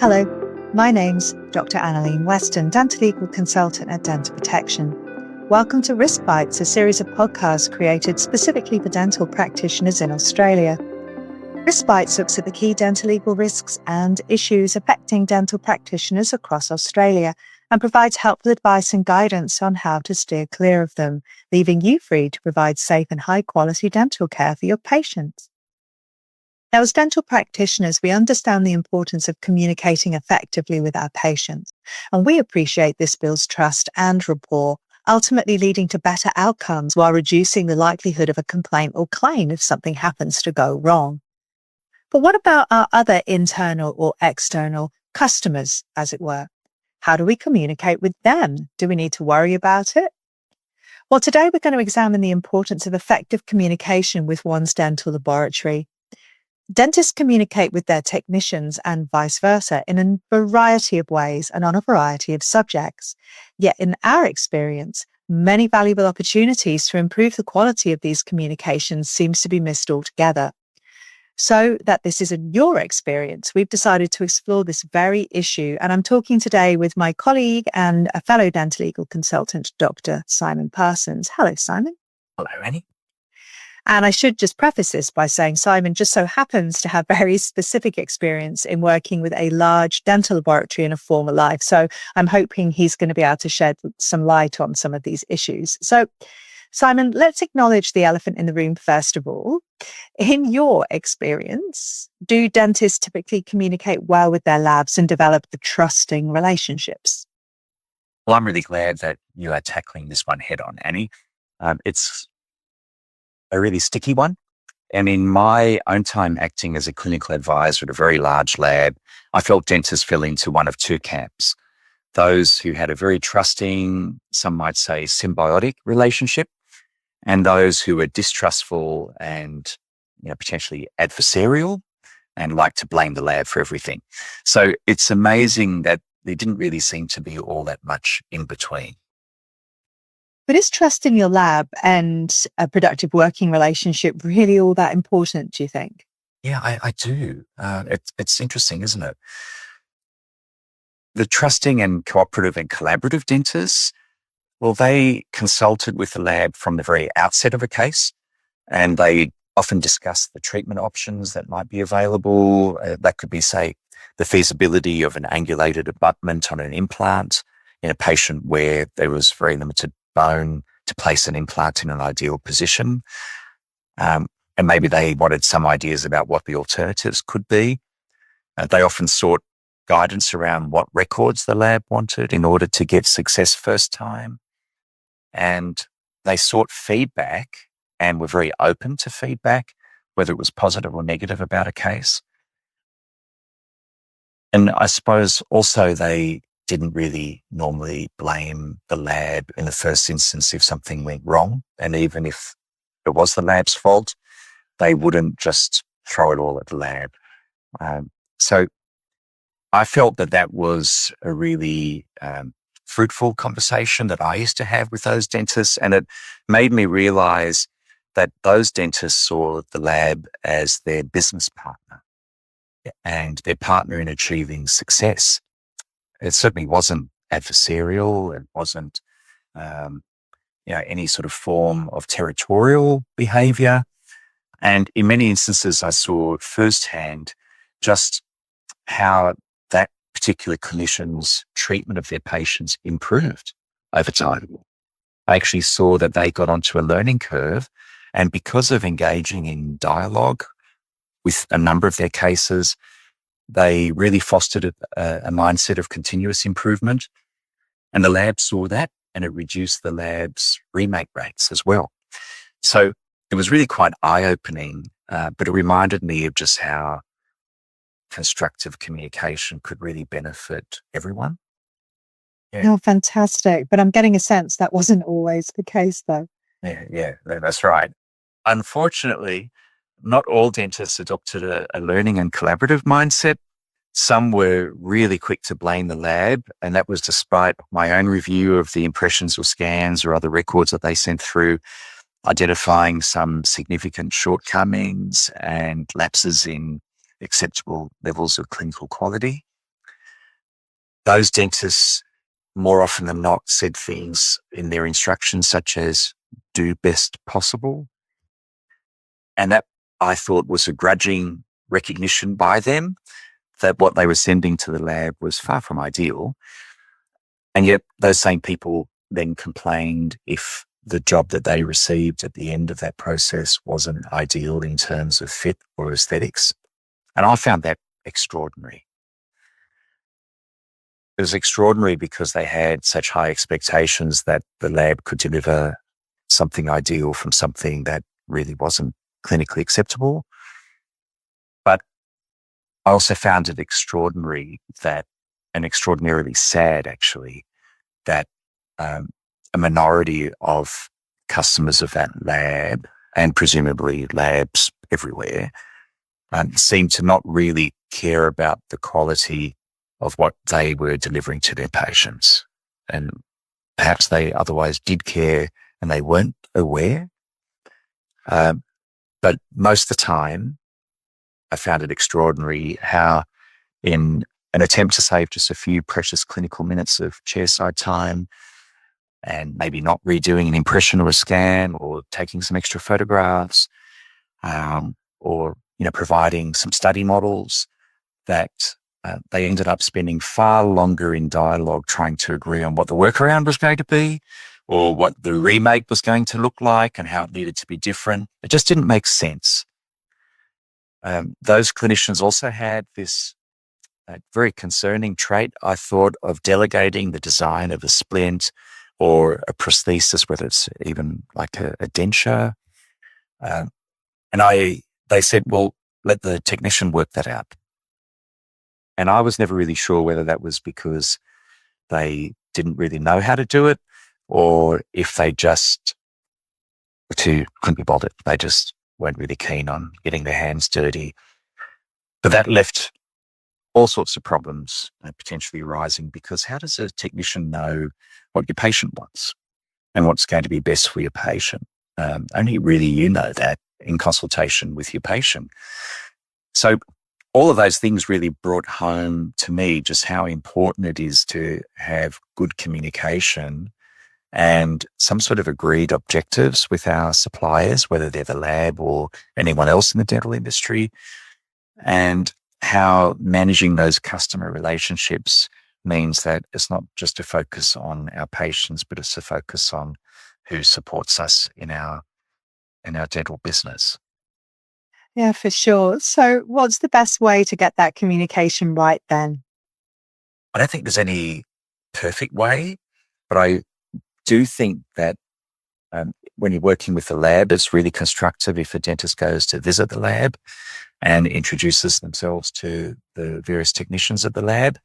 Hello, my name's Dr. Annalene Weston, Dentolegal consultant at Dental Protection. Welcome to RiskBites, a series of podcasts created specifically for dental practitioners in Australia. RiskBites looks at the key dental legal risks and issues affecting dental practitioners across Australia and provides helpful advice and guidance on how to steer clear of them, leaving you free to provide safe and high-quality dental care for your patients. Now, as dental practitioners, we understand the importance of communicating effectively with our patients, and we appreciate this builds trust and rapport, ultimately leading to better outcomes while reducing the likelihood of a complaint or claim if something happens to go wrong. But what about our other internal or external customers, as it were? How do we communicate with them? Do we need to worry about it? Well, today we're going to examine the importance of effective communication with one's dental laboratory. Dentists communicate with their technicians and vice versa in a variety of ways and on a variety of subjects. Yet in our experience, many valuable opportunities to improve the quality of these communications seems to be missed altogether. So that this isn't your experience, we've decided to explore this very issue. And I'm talking today with my colleague and a fellow dental legal consultant, Dr. Simon Parsons. Hello, Simon. Hello, Annie. And I should just preface this by saying Simon just so happens to have very specific experience in working with a large dental laboratory in a former life. So I'm hoping he's going to be able to shed some light on some of these issues. So Simon, let's acknowledge the elephant in the room first of all. In your experience, do dentists typically communicate well with their labs and develop the trusting relationships? Well, I'm really glad that you are tackling this one head on, Annie. It's a really sticky one. And in my own time acting as a clinical advisor at a very large lab, I felt dentists fell into one of two camps. Those who had a very trusting, some might say symbiotic relationship, and those who were distrustful and potentially adversarial and like to blame the lab for everything. So it's amazing that there didn't really seem to be all that much in between. But is trust in your lab and a productive working relationship really all that important, do you think? Yeah, I do. It's interesting, isn't it? The trusting and cooperative and collaborative dentists, well, they consulted with the lab from the very outset of a case, and they often discussed the treatment options that might be available. That could be, say, the feasibility of an angulated abutment on an implant in a patient where there was very limited bone to place an implant in an ideal position. And maybe they wanted some ideas about what the alternatives could be. They often sought guidance around what records the lab wanted in order to get success first time. And they sought feedback and were very open to feedback, whether it was positive or negative about a case. And I suppose also they didn't really normally blame the lab in the first instance if something went wrong. And even if it was the lab's fault, they wouldn't just throw it all at the lab. So I felt that was a really fruitful conversation that I used to have with those dentists. And it made me realize that those dentists saw the lab as their business partner and their partner in achieving success. It certainly wasn't adversarial. It wasn't, any sort of form of territorial behavior. And in many instances, I saw firsthand just how that particular clinician's treatment of their patients improved over time. I actually saw that they got onto a learning curve, and because of engaging in dialogue with a number of their cases, they really fostered a mindset of continuous improvement. And the lab saw that, and it reduced the lab's remake rates as well. So it was really quite eye-opening, but it reminded me of just how constructive communication could really benefit everyone. Yeah. Oh, fantastic. But I'm getting a sense that wasn't always the case, though. Yeah, that's right. Unfortunately, not all dentists adopted a learning and collaborative mindset. Some were really quick to blame the lab, and that was despite my own review of the impressions or scans or other records that they sent through, identifying some significant shortcomings and lapses in acceptable levels of clinical quality. those dentists more often than not said things in their instructions such as do best possible. And that I thought was a grudging recognition by them that what they were sending to the lab was far from ideal. And yet those same people then complained if the job that they received at the end of that process wasn't ideal in terms of fit or aesthetics. And I found that extraordinary. It was extraordinary because they had such high expectations that the lab could deliver something ideal from something that really wasn't clinically acceptable. But I also found it extraordinary that, and extraordinarily sad actually, that a minority of customers of that lab, and presumably labs everywhere, seemed to not really care about the quality of what they were delivering to their patients. And perhaps they otherwise did care and they weren't aware. But most of the time, I found it extraordinary how, in an attempt to save just a few precious clinical minutes of chairside time and maybe not redoing an impression or a scan or taking some extra photographs, or providing some study models, that they ended up spending far longer in dialogue trying to agree on what the workaround was going to be or what the remake was going to look like and how it needed to be different. It just didn't make sense. Those clinicians also had this very concerning trait, I thought, of delegating the design of a splint or a prosthesis, whether it's even like a denture. They said, well, let the technician work that out. And I was never really sure whether that was because they didn't really know how to do it or if they just couldn't be bothered. They just weren't really keen on getting their hands dirty. But that left all sorts of problems potentially arising, because how does a technician know what your patient wants and what's going to be best for your patient? Only really you know that in consultation with your patient. So all of those things really brought home to me just how important it is to have good communication and some sort of agreed objectives with our suppliers, whether they're the lab or anyone else in the dental industry, and how managing those customer relationships means that it's not just a focus on our patients, but it's a focus on who supports us in our dental business. Yeah, for sure. So what's the best way to get that communication right then? I don't think there's any perfect way, but I do think that when you're working with the lab, it's really constructive if a dentist goes to visit the lab and introduces themselves to the various technicians at the lab,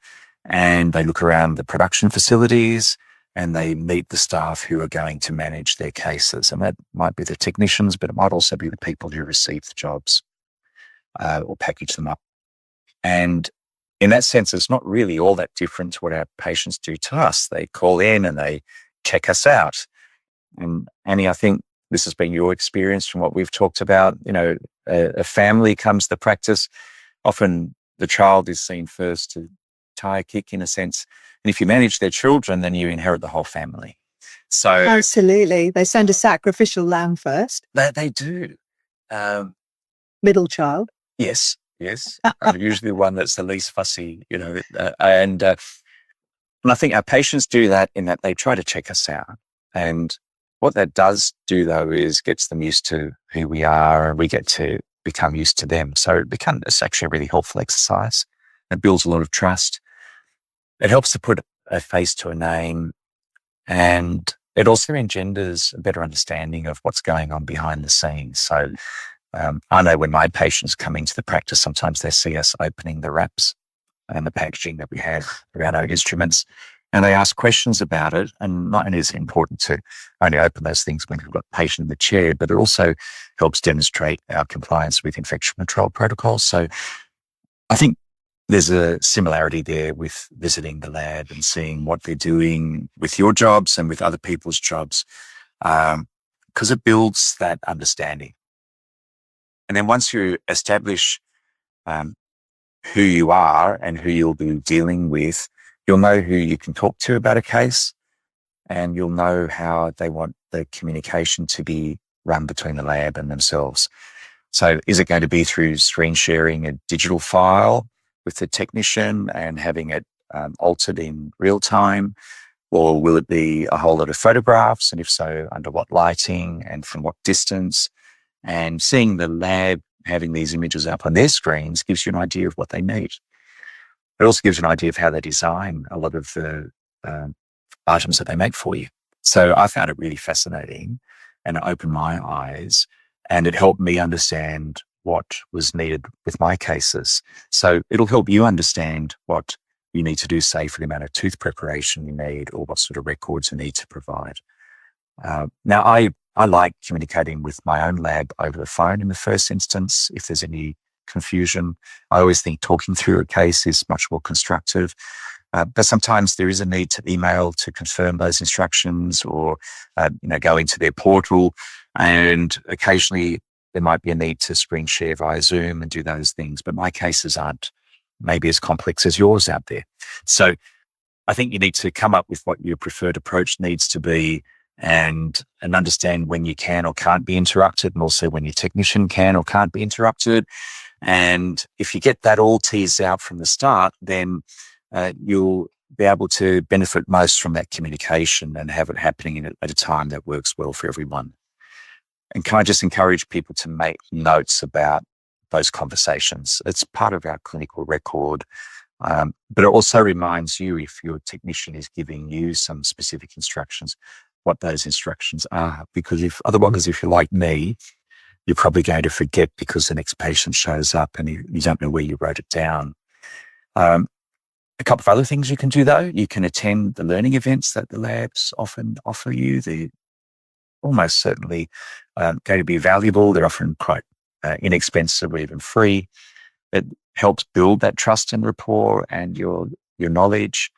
and they look around the production facilities and they meet the staff who are going to manage their cases. And that might be the technicians, but it might also be the people who receive the jobs or package them up. And in that sense, it's not really all that different to what our patients do to us. They call in and they check us out. And Annie, I think this has been your experience from what we've talked about. A family comes to the practice. Often the child is seen first to tire kick, in a sense. And if you manage their children, then you inherit the whole family. So Absolutely. They send a sacrificial lamb first. they do. Middle child. Yes. I'm usually the one that's the least fussy, and I think our patients do that in that they try to check us out. And what that does do, though, is gets them used to who we are, and we get to become used to them. So it's actually a really helpful exercise. It builds a lot of trust. It helps to put a face to a name, and it also engenders a better understanding of what's going on behind the scenes. So I know when my patients come into the practice, sometimes they see us opening the wraps and the packaging that we have around our instruments, and they ask questions about it. And not only is it important to only open those things when we've got the patient in the chair, but it also helps demonstrate our compliance with infection control protocols. So I think there's a similarity there with visiting the lab and seeing what they're doing with your jobs and with other people's jobs, because it builds that understanding. And then once you establish who you are and who you'll be dealing with, You'll know who you can talk to about a case, and you'll know how they want the communication to be run between the lab and themselves. So is it going to be through screen sharing a digital file with the technician and having it altered in real time? Or will it be a whole lot of photographs? And if so, under what lighting and from what distance? And seeing the lab having these images up on their screens gives you an idea of what they need. It also gives you an idea of how they design a lot of the items that they make for you. So I found it really fascinating, and it opened my eyes, and it helped me understand what was needed with my cases. So it'll help you understand what you need to do, say, for the amount of tooth preparation you need, or what sort of records you need to provide. Now, I like communicating with my own lab over the phone in the first instance. If there's any confusion, I always think talking through a case is much more constructive. But sometimes there is a need to email to confirm those instructions, or go into their portal. And occasionally there might be a need to screen share via Zoom and do those things. But my cases aren't maybe as complex as yours out there. So I think you need to come up with what your preferred approach needs to be, and understand when you can or can't be interrupted, and also when your technician can or can't be interrupted. And if you get that all teased out from the start, then you'll be able to benefit most from that communication and have it happening at a time that works well for everyone. And can I just encourage people to make notes about those conversations? It's part of our clinical record, but it also reminds you, if your technician is giving you some specific instructions, what those instructions are. Because if you're like me, you're probably going to forget because the next patient shows up and you don't know where you wrote it down. A couple of other things you can do, though. You can attend the learning events that the labs often offer you. They're almost certainly going to be valuable. They're often quite inexpensive or even free. It helps build that trust and rapport and your knowledge.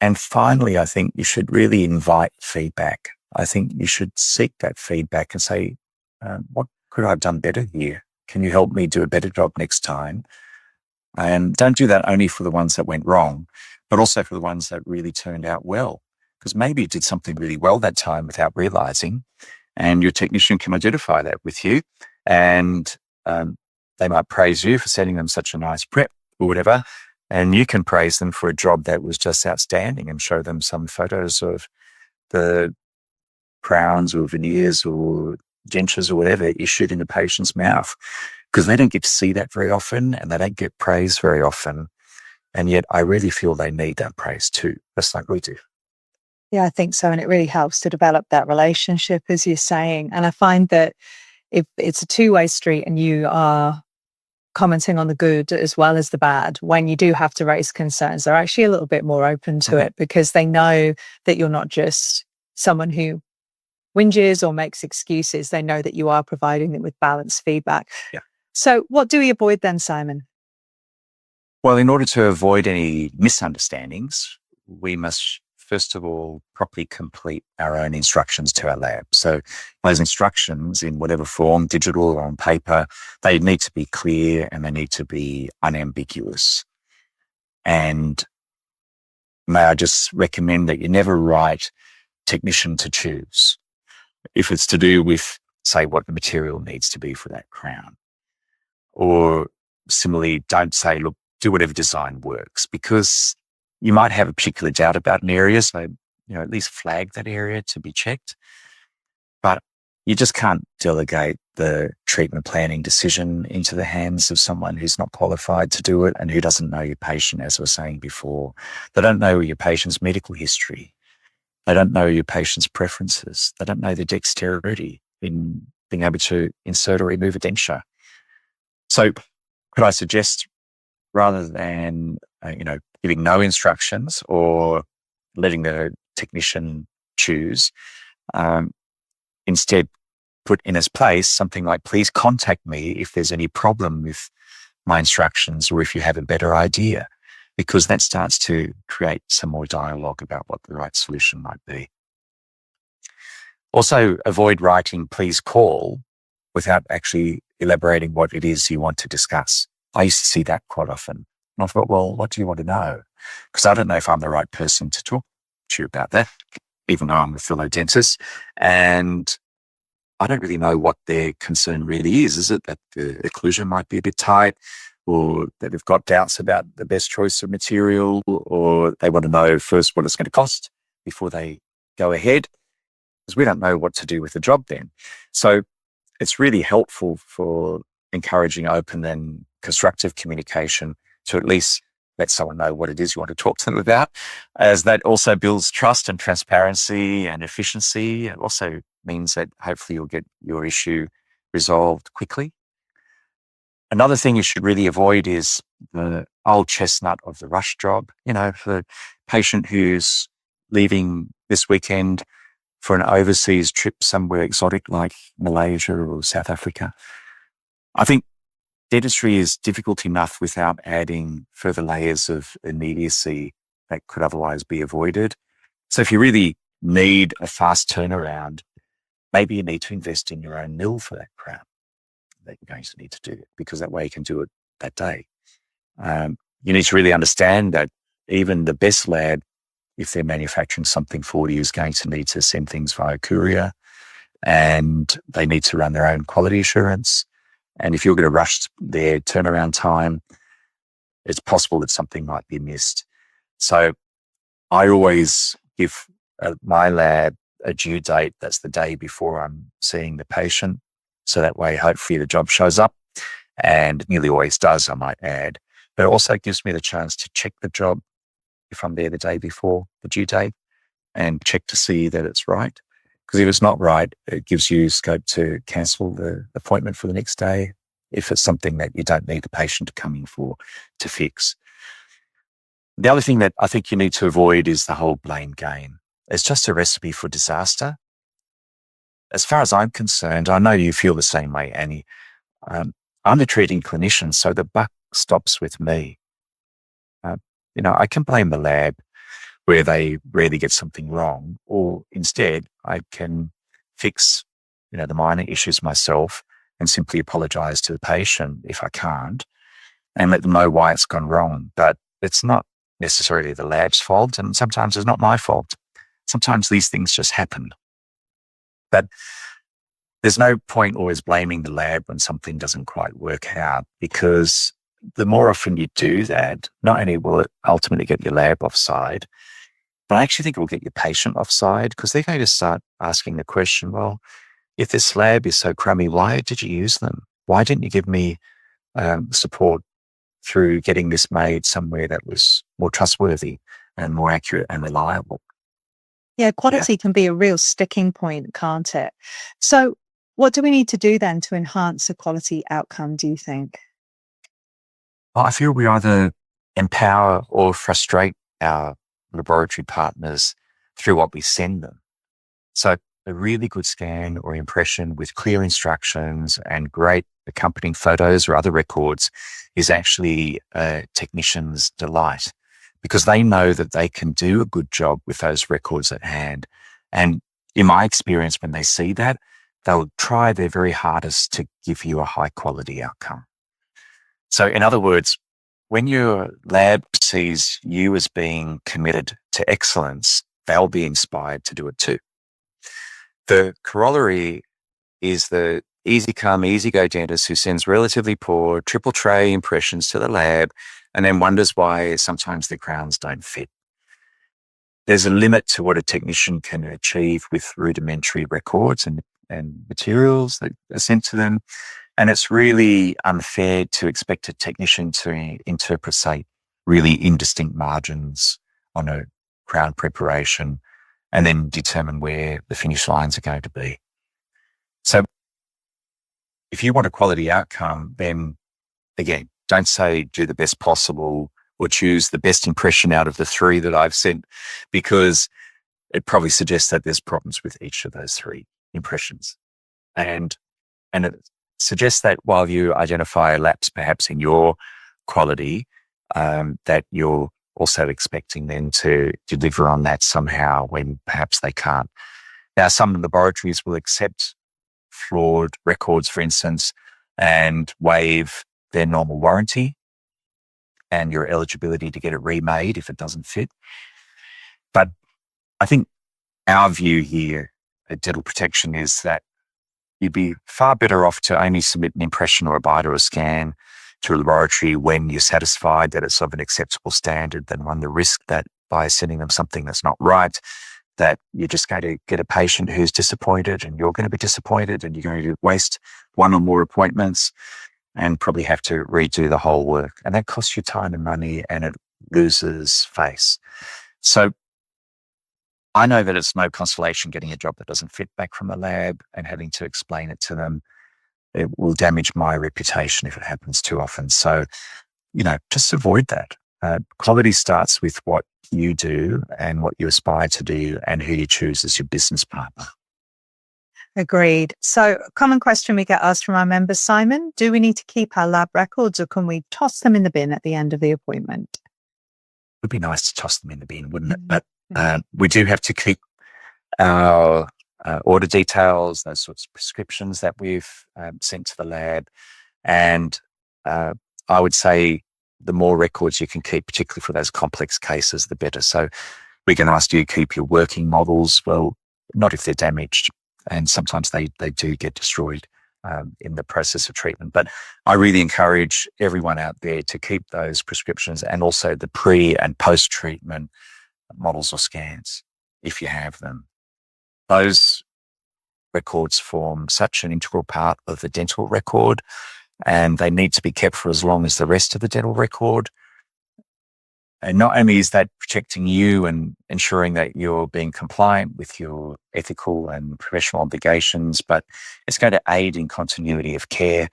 And finally, I think you should really invite feedback. I think you should seek that feedback and say, what could I have done better here? Can you help me do a better job next time? And don't do that only for the ones that went wrong, but also for the ones that really turned out well. Because maybe you did something really well that time without realizing, and your technician can identify that with you, and they might praise you for sending them such a nice prep or whatever, and you can praise them for a job that was just outstanding and show them some photos of the crowns or veneers or dentures or whatever issued in the patient's mouth, because they don't get to see that very often and they don't get praise very often. And yet I really feel they need that praise too, just like we do. Yeah, I think so. And it really helps to develop that relationship, as you're saying. And I find that if it's a two-way street and you are commenting on the good as well as the bad, when you do have to raise concerns, they're actually a little bit more open to it, because they know that you're not just someone who whinges or makes excuses. They know that you are providing them with balanced feedback. Yeah. So what do we avoid then, Simon? Well, in order to avoid any misunderstandings, we must first of all properly complete our own instructions to our lab. So those instructions, in whatever form, digital or on paper, they need to be clear and they need to be unambiguous. And may I just recommend that you never write technician to choose if it's to do with, say, what the material needs to be for that crown. Or similarly, don't say, look, do whatever design works, because you might have a particular doubt about an area. So, at least flag that area to be checked. But you just can't delegate the treatment planning decision into the hands of someone who's not qualified to do it and who doesn't know your patient, as I was saying before. They don't know your patient's medical history. They don't know your patient's preferences. They don't know the dexterity in being able to insert or remove a denture. So could I suggest, rather than, giving no instructions or letting the technician choose, instead put in its place something like, please contact me if there's any problem with my instructions or if you have a better idea, because that starts to create some more dialogue about what the right solution might be. Also, avoid writing please call without actually elaborating what it is you want to discuss. I used to see that quite often. And I thought, well, what do you want to know? because I don't know if I'm the right person to talk to you about that, even though I'm a fellow dentist. And I don't really know what their concern really is. Is it that the occlusion might be a bit tight, or that they've got doubts about the best choice of material, or they want to know first what it's going to cost before they go ahead? Because we don't know what to do with the job then. So it's really helpful for encouraging open and constructive communication to at least let someone know what it is you want to talk to them about, as that also builds trust and transparency and efficiency. It also means that hopefully you'll get your issue resolved quickly. Another thing you should really avoid is the old chestnut of the rush job. For the patient who's leaving this weekend for an overseas trip somewhere exotic like Malaysia or South Africa. I think dentistry is difficult enough without adding further layers of immediacy that could otherwise be avoided. So if you really need a fast turnaround, maybe you need to invest in your own mill for that crown that you're going to need to do, because that way you can do it that day. You need to really understand that even the best lab, if they're manufacturing something for you, is going to need to send things via courier, and they need to run their own quality assurance. And if you're going to rush their turnaround time, it's possible that something might be missed. So I always give my lab a due date that's the day before I'm seeing the patient. So that way, hopefully the job shows up, and it nearly always does, I might add. But it also gives me the chance to check the job if I'm there the day before the due date, and check to see that it's right. Because if it's not right, it gives you scope to cancel the appointment for the next day if it's something that you don't need the patient to come in for to fix. The other thing that I think you need to avoid is the whole blame game. It's just a recipe for disaster. As far as I'm concerned, I know you feel the same way, Annie. I'm the treating clinician, so the buck stops with me. I can blame the lab where they rarely get something wrong, or instead I can fix, the minor issues myself and simply apologize to the patient if I can't, and let them know why it's gone wrong. But it's not necessarily the lab's fault, and sometimes it's not my fault. Sometimes these things just happen. But there's no point always blaming the lab when something doesn't quite work out, because the more often you do that, not only will it ultimately get your lab offside, but I actually think it will get your patient offside, because they're going to start asking the question, well, if this lab is so crummy, why did you use them? Why didn't you give me support through getting this made somewhere that was more trustworthy and more accurate and reliable? Yeah, quality can be a real sticking point, can't it? So what do we need to do then to enhance the quality outcome, do you think? Well, I feel we either empower or frustrate our laboratory partners through what we send them. So a really good scan or impression with clear instructions and great accompanying photos or other records is actually a technician's delight, because they know that they can do a good job with those records at hand. And in my experience, when they see that, they'll try their very hardest to give you a high quality outcome. So in other words, when your lab sees you as being committed to excellence, they'll be inspired to do it too. The corollary is the easy come, easy go dentist who sends relatively poor triple tray impressions to the lab and then wonders why sometimes the crowns don't fit. There's a limit to what a technician can achieve with rudimentary records and materials that are sent to them. And it's really unfair to expect a technician to interpret, say, really indistinct margins on a crown preparation and then determine where the finish lines are going to be. So if you want a quality outcome, then again, don't say do the best possible or choose the best impression out of the three that I've sent, because it probably suggests that there's problems with each of those three impressions. And it suggests that while you identify a lapse perhaps in your quality, that you're also expecting them to deliver on that somehow when perhaps they can't. Now, some laboratories will accept flawed records, for instance, and waive their normal warranty. and your eligibility to get it remade if it doesn't fit. But I think our view here at Dental Protection is that you'd be far better off to only submit an impression or a bite or a scan to a laboratory when you're satisfied that it's of an acceptable standard than run the risk that by sending them something that's not right, that you're just going to get a patient who's disappointed and you're going to be disappointed and you're going to waste one or more appointments and probably have to redo the whole work. And that costs you time and money and it loses face. So I know that it's no consolation getting a job that doesn't fit back from the lab and having to explain it to them. It will damage my reputation if it happens too often. So, just avoid that. Quality starts with what you do and what you aspire to do and who you choose as your business partner. Agreed. So, common question we get asked from our members, Simon, do we need to keep our lab records or can we toss them in the bin at the end of the appointment? It would be nice to toss them in the bin, wouldn't it? But we do have to keep our order details, those sorts of prescriptions that we've sent to the lab. And I would say the more records you can keep, particularly for those complex cases, the better. So we can ask you to keep your working models. Well, not if they're damaged. And sometimes they do get destroyed in the process of treatment. But I really encourage everyone out there to keep those prescriptions and also the pre and post-treatment models or scans, if you have them. Those records form such an integral part of the dental record, and they need to be kept for as long as the rest of the dental record. And not only is that protecting you and ensuring that you're being compliant with your ethical and professional obligations, but it's going to aid in continuity of care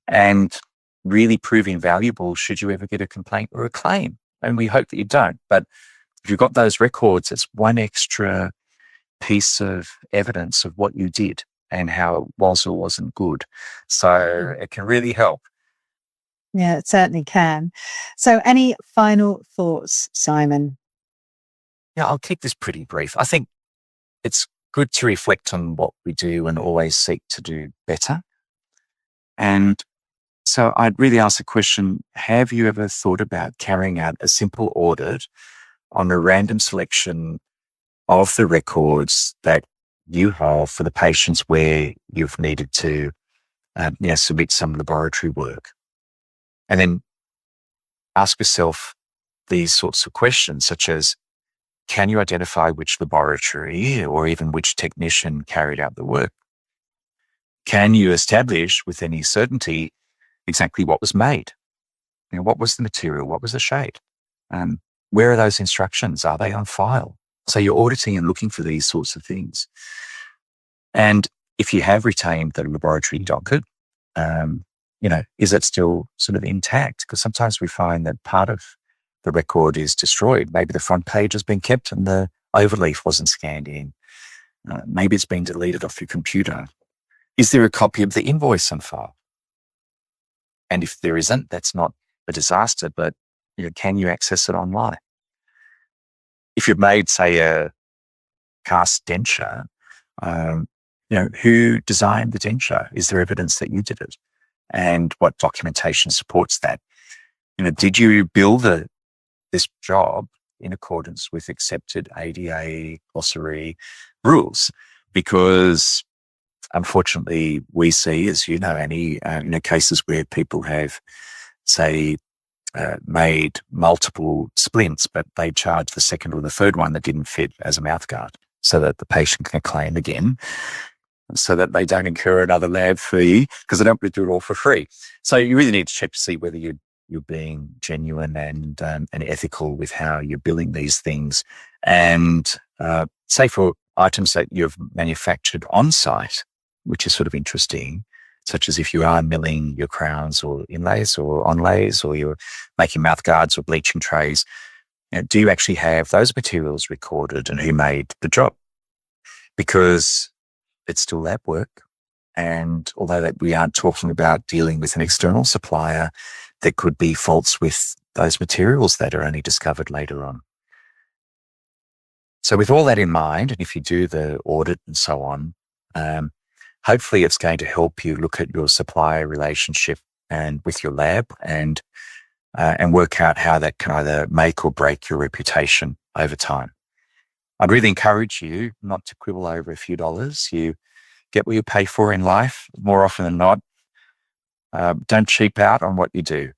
and really proving valuable should you ever get a complaint or a claim. And we hope that you don't. But if you've got those records, it's one extra piece of evidence of what you did and how it was or wasn't good. So it can really help. Yeah, it certainly can. So any final thoughts, Simon? Yeah, I'll keep this pretty brief. I think it's good to reflect on what we do and always seek to do better. And so I'd really ask the question, have you ever thought about carrying out a simple audit on a random selection of the records that you have for the patients where you've needed to submit some laboratory work? And then ask yourself these sorts of questions, such as, can you identify which laboratory or even which technician carried out the work? Can you establish with any certainty exactly what was made? What was the material? What was the shade? Where are those instructions? Are they on file? So you're auditing and looking for these sorts of things. And if you have retained the laboratory docket, is it still sort of intact? Because sometimes we find that part of the record is destroyed. Maybe the front page has been kept and the overleaf wasn't scanned in. Maybe it's been deleted off your computer. Is there a copy of the invoice on file? And if there isn't, that's not a disaster, but can you access it online? If you've made, say, a cast denture, who designed the denture? Is there evidence that you did it? And what documentation supports that? Did you bill this job in accordance with accepted ADA glossary rules? Because unfortunately, we see, as you know, Annie, cases where people have, say, made multiple splints, but they charge the second or the third one that didn't fit as a mouthguard so that the patient can claim again, so that they don't incur another lab fee because they don't do it all for free. So you really need to check to see whether you're being genuine and ethical with how you're billing these things. And say for items that you've manufactured on site, which is sort of interesting, such as if you are milling your crowns or inlays or onlays, or you're making mouth guards or bleaching trays, do you actually have those materials recorded and who made the job? Because it's still lab work. And although that we aren't talking about dealing with an external supplier, there could be faults with those materials that are only discovered later on. So with all that in mind, and if you do the audit and so on, hopefully it's going to help you look at your supplier relationship and with your lab and and work out how that can either make or break your reputation over time. I'd really encourage you not to quibble over a few dollars. You get what you pay for in life more often than not. Don't cheap out on what you do,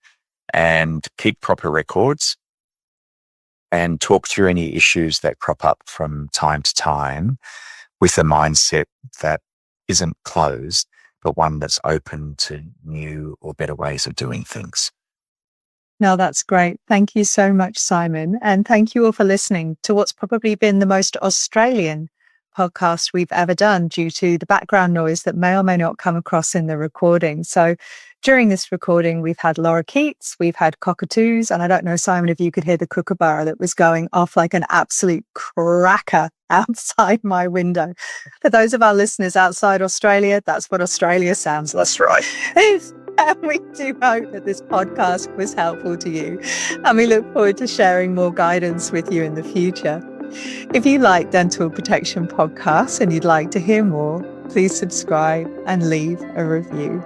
and keep proper records and talk through any issues that crop up from time to time with a mindset that isn't closed, but one that's open to new or better ways of doing things. No, that's great. Thank you so much, Simon. And thank you all for listening to what's probably been the most Australian podcast we've ever done due to the background noise that may or may not come across in the recording. So during this recording, we've had Laura Keats, we've had cockatoos, and I don't know, Simon, if you could hear the kookaburra that was going off like an absolute cracker outside my window. For those of our listeners outside Australia, that's what Australia sounds like. That's right. And we do hope that this podcast was helpful to you. And we look forward to sharing more guidance with you in the future. If you like dental protection podcasts and you'd like to hear more, please subscribe and leave a review.